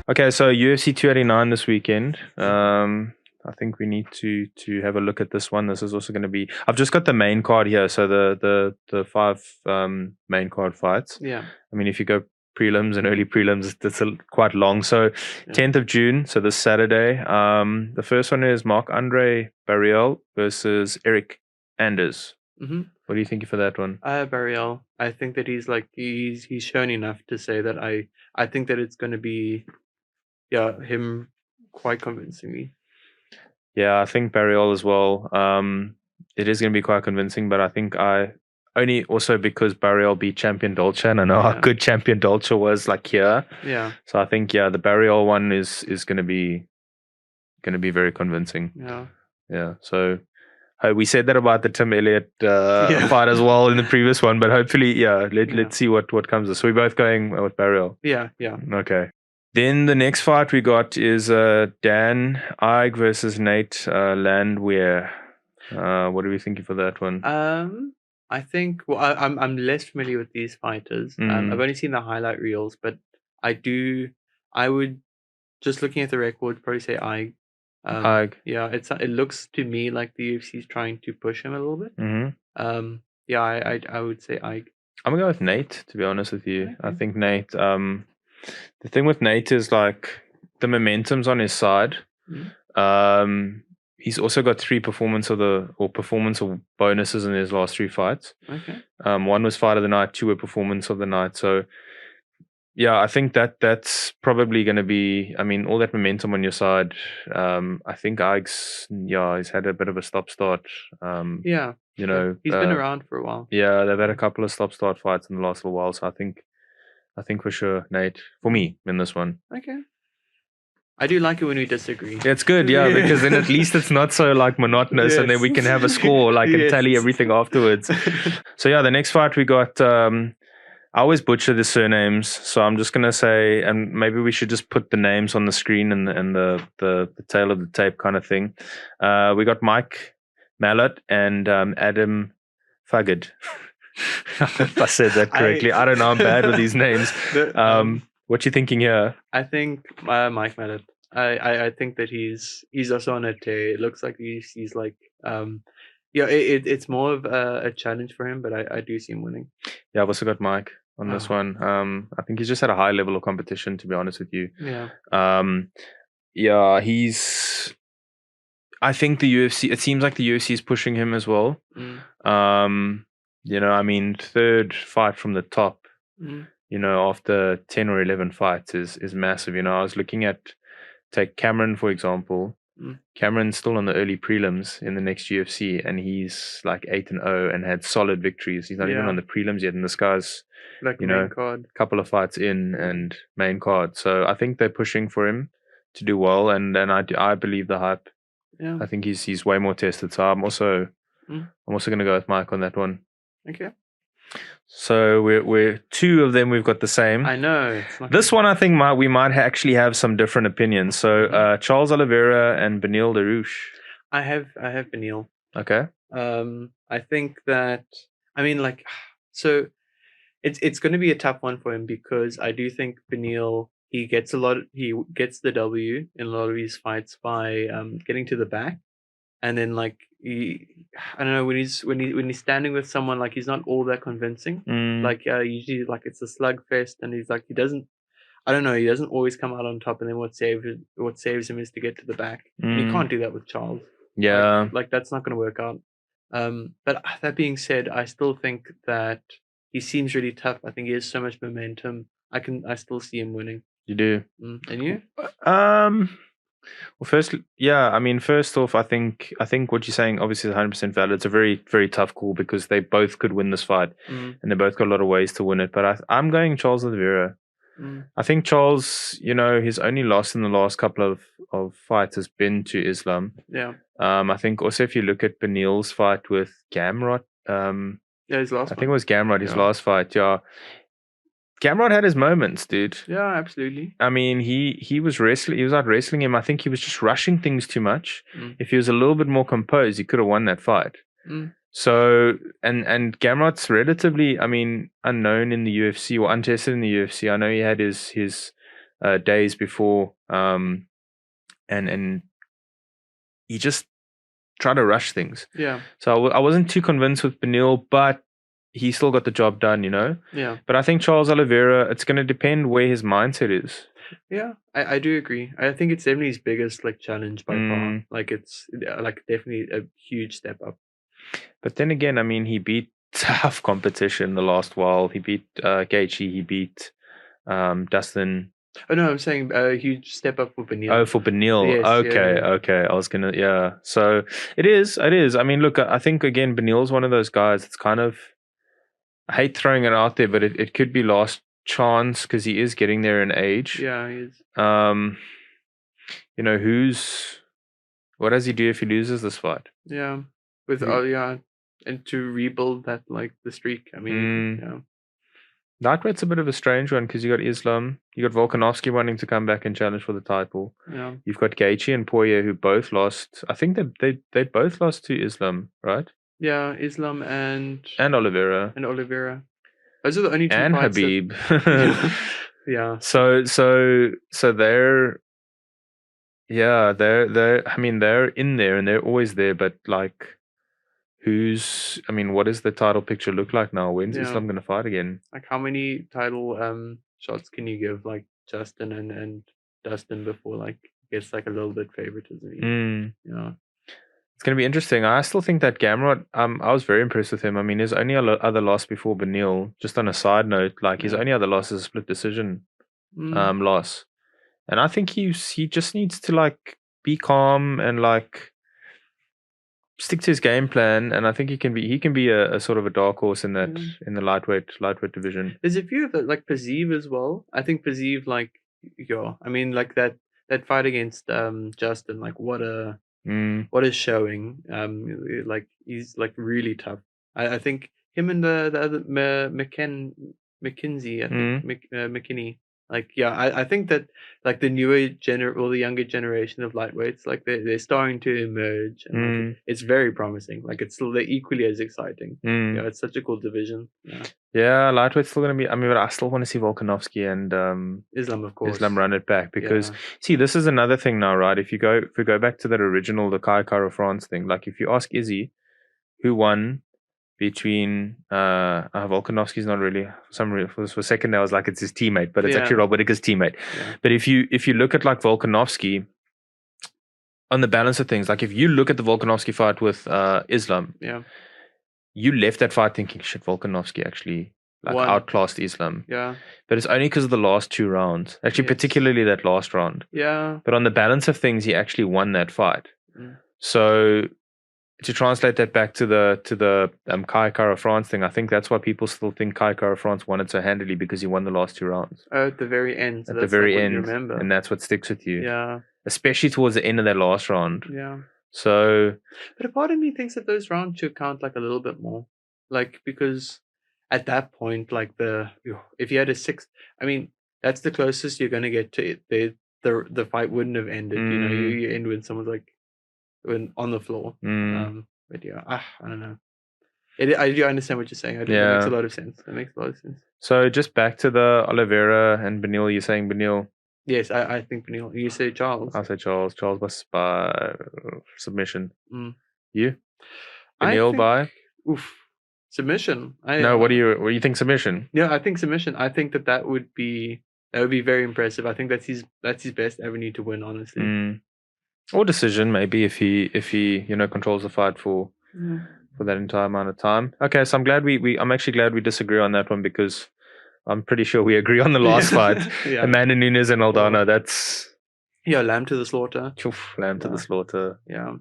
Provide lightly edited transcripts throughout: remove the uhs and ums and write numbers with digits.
Okay, so UFC 289 this weekend. I think we need to have a look at this one. This is also going to be. I've just got the main card here, so the five main card fights. Yeah. I mean, if you go prelims and early prelims, it's quite long. So 10th of June, so this Saturday. The first one is Marc-AndréBarriault versus Eryk Anders. Mm-hmm. What do you think for that one? Barriault. I think that he's shown enough to say that I think that it's going to be him quite convincingly. Yeah, I think Barriault as well. It is going to be quite convincing, but I think only also because Barriault beat Champion Dolce, and I know how good Champion Dolce was here. Yeah. So I think the Barriault one is going to be very convincing. Yeah. Yeah. So we said that about the Tim Elliott fight as well in the previous one, but hopefully, let's see what comes. So we're both going with Barriault. Yeah. Okay. Then the next fight we got is Dan Eryk versus Nate Landwehr. What are we thinking for that one? I think I'm less familiar with these fighters. I've only seen the highlight reels, but I would just looking at the record probably say Eryk. Yeah, it looks to me like the UFC is trying to push him a little bit. Mm-hmm. I would say Eryk. I'm gonna go with Nate, to be honest with you. Okay. I think Nate. The thing with Nate is the momentum's on his side. Mm-hmm. He's also got 3 performance or bonuses in his last 3 fights. Okay. 1 was fight of the night, 2 were performance of the night. So yeah, I think that's probably going to be. I mean, all that momentum on your side. I think Eyryk's he's had a bit of a stop-start. Yeah. You know, he's been around for a while. Yeah, they've had a couple of stop-start fights in the last little while. So I think for sure Nate for me in this one. Okay. I do like it when we disagree. It's good, because then at least it's not so monotonous, and then we can have a score and tally everything afterwards. So the next fight we got. I always butcher the surnames, so I'm just gonna say, and maybe we should just put the names on the screen and the tail of the tape kind of thing. We got Mike Malott and Adam Fugitt. If I said that correctly, I don't know. I'm bad with these names. What you thinking here? I think Mike Malott. I think that he's also on a tear. It looks like he's it's more of a challenge for him, but I do see him winning. Yeah, I've also got Mike on this one. I think he's just at a high level of competition, to be honest with you. Yeah. He's. I think the UFC. It seems like the UFC is pushing him as well. I mean, 3rd fight from the top. After 10 or 11 fights is massive. I was looking at, take Cameron for example. Cameron's still on the early prelims in the next UFC, and he's 8-0 and had solid victories. He's not even on the prelims yet, and this guy's main card. Couple of fights in and main card. So I think they're pushing for him to do well, and I believe the hype. Yeah. I think he's way more tested. So I'm also going to go with Mike on that one. Okay. So we're 2 of them. We've got the same. I know. This one, I think we might actually have some different opinions. So Charles Oliviera and Beneil Dariush. I have Beneil. Okay. I think that so it's going to be a tough one for him, because I do think Beneil he gets the W in a lot of these fights by getting to the back. And then I don't know, when he's standing with someone, he's not all that convincing. Usually it's a slugfest, and he's he doesn't always come out on top. And then what saves him is to get to the back. And you can't do that with Charles. Yeah. That's not going to work out. But that being said, I still think that he seems really tough. I think he has so much momentum. I still see him winning. You do. And you? Well, first off, I think what you're saying obviously is 100% valid. It's a very, very tough call, because they both could win this fight, and they both got a lot of ways to win it. But I'm going Charles Oliveira. I think Charles, his only loss in the last couple of fights has been to Islam. Yeah. I think also if you look at Beneil's fight with Gamrot, his last. I think it was Gamrot, his last fight. Yeah. Gamrot had his moments, dude. Yeah, absolutely. I mean, he was wrestling. He was out wrestling him. I think he was just rushing things too much. If he was a little bit more composed, he could have won that fight. So, and Gamrot's relatively, unknown in the UFC, or untested in the UFC. I know he had his days before, and he just tried to rush things. Yeah. So I wasn't too convinced with Beneil, but he still got the job done, Yeah. But I think Charles Oliveira, it's going to depend where his mindset is. Yeah, I do agree. I think it's definitely his biggest like challenge by far. Like it's like definitely a huge step up. But then again, I mean, he beat tough competition the last while. He beat Gaethje. He beat Dustin. Oh no, I'm saying a huge step up for Beneil. Oh, for Beneil. Yes, okay, yeah. okay. I was gonna, yeah. So it is. I mean, look, I think again, Beneil's one of those guys that's kind of, I hate throwing it out there, but it could be last chance because he is getting there in age. Yeah, he is. What does he do if he loses this fight? Yeah, and to rebuild that like the streak. I mean, yeah. Lightweight's a bit of a strange one because you got Islam, you got Volkanovski wanting to come back and challenge for the title. Yeah. You've got Gaethje and Poirier who both lost. I think they both lost to Islam, right? Yeah, Islam and Oliveira. And Oliveira. Those are the only two and fights. Habib. Yeah. So they're I mean they're in there and they're always there, but like what does the title picture look like now? When's Islam gonna fight again? Like how many title shots can you give like Justin and Dustin before like gets like a little bit favoritism? Yeah. It's going to be interesting. I still think that Gamrot, I was very impressed with him. I mean, his only other loss before Beneil, just on a side note, like his only other loss is a split decision loss. And I think he just needs to like be calm and like stick to his game plan. And I think he can be a sort of a dark horse in that in the lightweight division. There's a few of it, like Paziv as well. I think Paziv, like, I mean, like that fight against Justin, like what a showing. Like he's like really tough. I think him and the other McKinsey, I think McKinney. Like I think that like the newer or the younger generation of lightweights, like they're starting to emerge, and like, it's very promising. Like they're equally as exciting. Yeah, it's such a cool division. Yeah, lightweight's still gonna be. I mean, but I still want to see Volkanovski and Islam, of course. Islam run it back because see, this is another thing now, right? If we go back to that original the Kai Kara France thing, like if you ask Izzy, who won between Volkanovski's not really for a second there I was like it's his teammate, but it's actually Rob Whittaker's teammate. But if you look at like Volkanovski on the balance of things, like if you look at the Volkanovski fight with Islam, you left that fight thinking shit, Volkanovski actually like outclassed Islam. Yeah. But it's only because of the last two rounds. Actually, particularly that last round. Yeah. But on the balance of things, he actually won that fight. So to translate that back to the Kai Kara France thing, I think that's why people still think Kai Kara France won it so handily because he won the last two rounds. At the very end. At the very end. Remember. And that's what sticks with you. Yeah. Especially towards the end of that last round. Yeah. So. But a part of me thinks that those rounds should count like a little bit more. Like, because at that point, like if you had a sixth, I mean, that's the closest you're going to get to it. The fight wouldn't have ended. You know, you end when someone's like, on the floor. But yeah, I don't know. I do understand what you're saying. I think it makes a lot of sense. It makes a lot of sense. So just back to the Oliveira and Beneil. You're saying Beneil? Yes, I think Beneil. You say Charles. I say Charles. Charles by submission. You? Beneil by? Oof. Submission. What do you think? Submission? Yeah, I think submission. I think that would be very impressive. I think that's his best avenue to win, honestly. Or decision, maybe if he controls the fight for that entire amount of time. Okay, so I'm actually glad we disagree on that one because I'm pretty sure we agree on the last fight. Amanda Nunes and Aldana. That's lamb to the slaughter. Lamb to the slaughter. Yeah,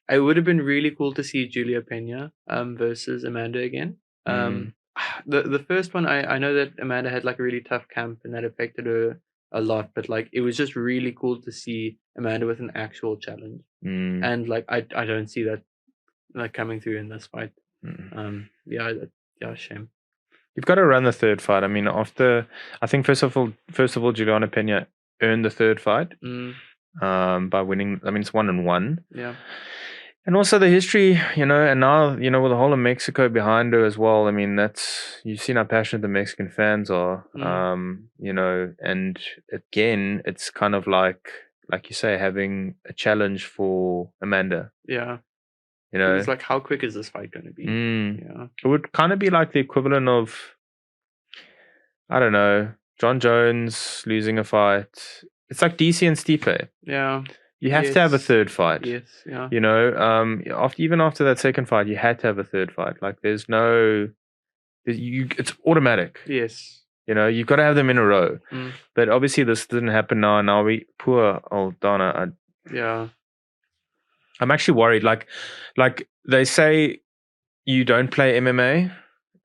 I would have been really cool to see Julia Pena versus Amanda again. The first one, I know that Amanda had like a really tough camp and that affected her a lot, but like it was just really cool to see Amanda with an actual challenge, and like I don't see that like coming through in this fight. Shame. You've got to run the third fight. I mean, I think first of all, Juliana Pena earned the third fight by winning. I mean, it's 1-1. Yeah. And also the history, and now, with the whole of Mexico behind her as well. I mean, you've seen how passionate the Mexican fans are, and again, it's kind of like you say, having a challenge for Amanda. Yeah. You know, It's like, how quick is this fight going to be? Yeah. It would kind of be like the equivalent of, I don't know, John Jones losing a fight. It's like DC and Stipe. Yeah. You have to have a third fight. Yes, yeah. Even after that second fight, you had to have a third fight. Like, it's automatic. Yes. You've got to have them in a row. But obviously this didn't happen now. Now poor Aldana. Yeah. I'm actually worried. Like they say, you don't play MMA.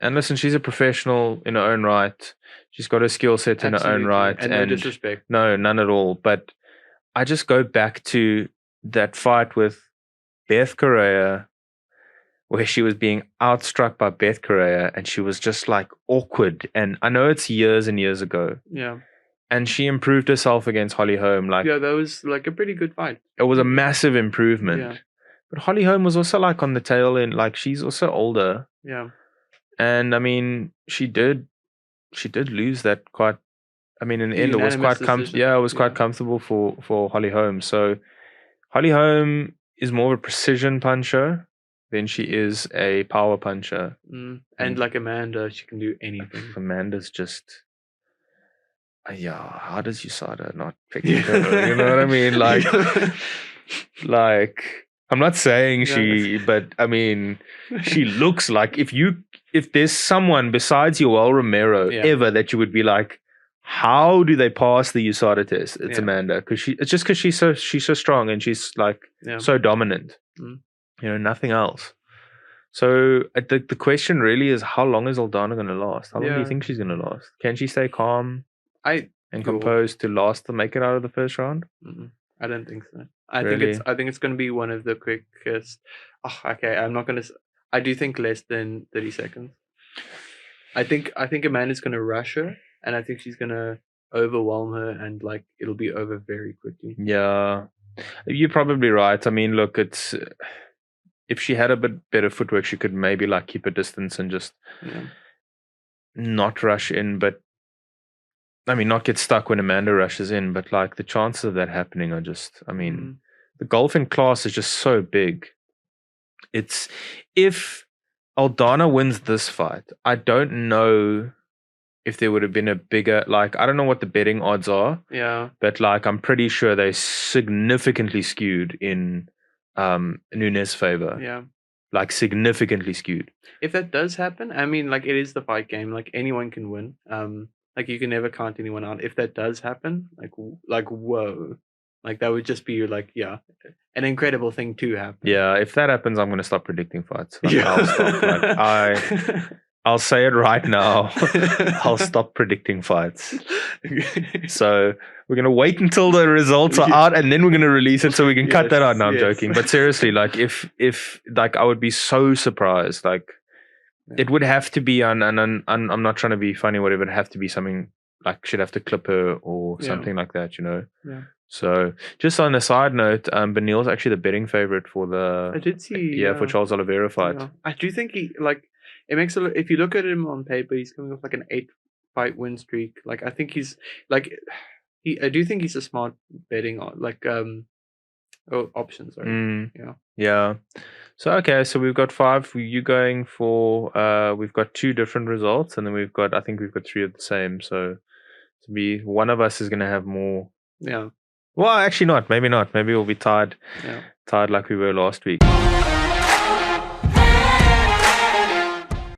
And listen, she's a professional in her own right. She's got a skill set in her own right. And no disrespect. No, none at all. But I just go back to that fight with Beth Correa, where she was being outstruck by Beth Correa, and she was just like awkward. And I know it's years and years ago. Yeah. And she improved herself against Holly Holm. Yeah, that was like a pretty good fight. It was a massive improvement. Yeah. But Holly Holm was also like on the tail end. Like, she's also older. Yeah. And I mean, she did lose that quite. I mean, in the end, it was quite quite comfortable for Holly Holm. So Holly Holm is more of a precision puncher than she is a power puncher. And like Amanda, she can do anything. Amanda's just, how does USADA not pick her? You know what I mean? Like I'm not saying but I mean, she looks like if there's someone besides Yoel Romero ever that you would be like, how do they pass the USADA test? It's Amanda, because she's so strong and she's like so dominant. Nothing else. So the question really is, how long is Aldana going to last? How long do you think she's going to last? Can she stay calm and composed to make it out of the first round? I don't think so. I think it's going to be one of the quickest. Oh, okay, I'm not going to. I do think less than 30 seconds. I think Amanda's going to rush her. And I think she's going to overwhelm her, and like it'll be over very quickly. Yeah, you're probably right. I mean, look, if she had a bit better footwork, she could maybe like keep a distance and just not rush in. But I mean, not get stuck when Amanda rushes in. But like the chances of that happening are just, I mean, the golfing class is just so big. If Aldana wins this fight, I don't know if there would have been a bigger, like, I don't know what the betting odds are. Yeah. But like, I'm pretty sure they significantly skewed in Nunes' favor. Yeah. Like, significantly skewed. If that does happen, I mean, like, it is the fight game. Like, anyone can win. Like, you can never count anyone out. If that does happen, like whoa. Like, that would just be like, an incredible thing to happen. Yeah, if that happens, I'm going to stop predicting fights. Like, I'll stop. Like, I'll say it right now. I'll stop predicting fights. So we're going to wait until the results are out, and then we're going to release it so we can cut that out. No, I'm joking. But seriously, like if like, I would be so surprised. Like, it would have to be and I'm not trying to be funny, whatever. It'd have to be something like, she'd have to clip her or something like that, Yeah. So just on a side note, Beneil's actually the betting favorite for the I did see for Charles Oliveira fight. Yeah. I do think it makes if you look at him on paper, he's coming off like an 8-fight win streak. Like, I think he's like I do think he's a smart betting on options. Sorry. Yeah. So okay, so we've got 5. You going for we've got 2 different results, and then I think we've got 3 of the same. So to be one of us is going to have more. Yeah. Well, actually not. Maybe not. Maybe we'll be tied. Yeah. Tied like we were last week.